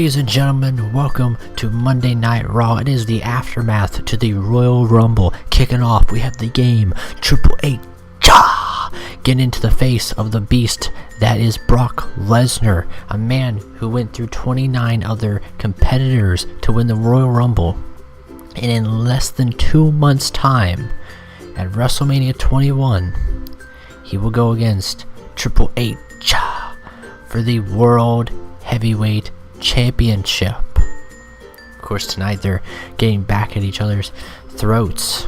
Ladies and gentlemen, welcome to Monday Night Raw. It is the aftermath to the Royal Rumble. Kicking off, we have the game Triple H getting into the face of the beast that is Brock Lesnar, a man who went through 29 other competitors to win the Royal Rumble. And in less than 2 months' time, at WrestleMania 21, he will go against Triple H for the World Heavyweight Championship. Of course, tonight they're getting back at each other's throats.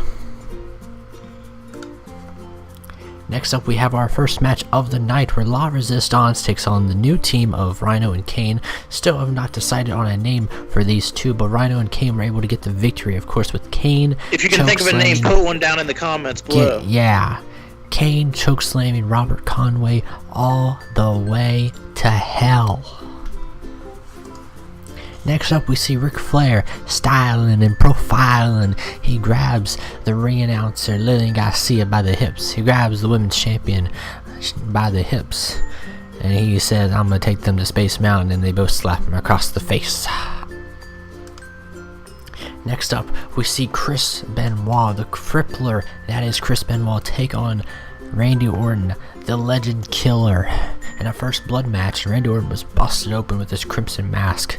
Next up, we have our first match of the night, where La Resistance takes on the new team of Rhino and Kane. Still have not decided on a name for these two, but Rhino and Kane were able to get the victory, of course, with Kane. If you can think of a name, put one down in the comments below. Kane chokeslamming Robert Conway all the way to hell. Next up, we see Ric Flair styling and profiling. He grabs the ring announcer Lillian Garcia by the hips. He grabs the women's champion by the hips, and he says, "I'm gonna take them to Space Mountain," and they both slap him across the face. Next up, we see Chris Benoit, the crippler, that is Chris Benoit, take on Randy Orton, the legend killer. In a first blood match, Randy Orton was busted open with his crimson mask.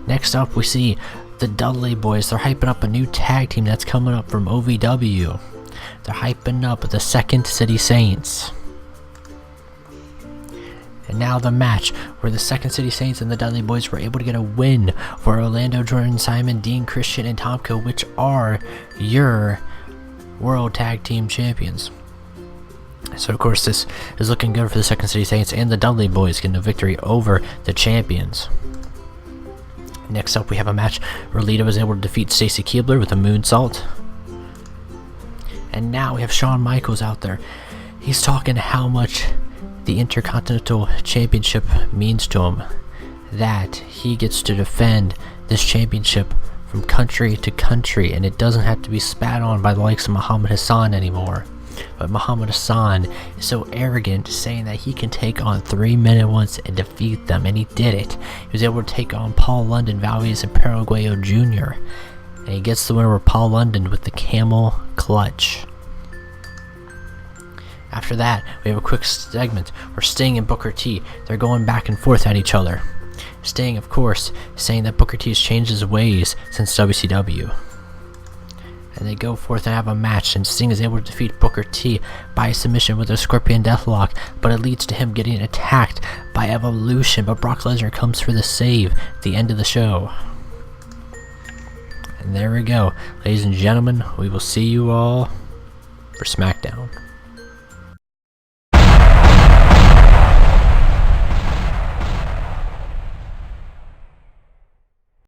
Next up, we see the Dudley Boys. They're hyping up a new tag team that's coming up from OVW. They're hyping up the Second City Saints. And now the match where the Second City Saints and the Dudley Boys were able to get a win for Orlando, Jordan, Simon, Dean, Christian, and Tomko, which are your World Tag Team Champions. So of course this is looking good for the Second City Saints and the Dudley Boys getting a victory over the champions. Next up, we have a match where Lita was able to defeat Stacy Keibler with a moonsault. And now we have Shawn Michaels out there. He's talking how much the Intercontinental Championship means to him, that he gets to defend this championship from country to country, and it doesn't have to be spat on by the likes of Muhammad Hassan anymore. But Muhammad Hassan is so arrogant, saying that he can take on 3 men at once and defeat them, and he did it. He was able to take on Paul London, Valdez, and Paraguayo Jr., and he gets the win over Paul London with the camel clutch. After that, we have a quick segment where Sting and Booker T, they're going back and forth at each other. Sting, of course, saying that Booker T has changed his ways since WCW. And they go forth and have a match, and Sting is able to defeat Booker T by submission with a Scorpion Deathlock, but it leads to him getting attacked by Evolution, but Brock Lesnar comes for the save at the end of the show. And there we go. Ladies and gentlemen, we will see you all for SmackDown.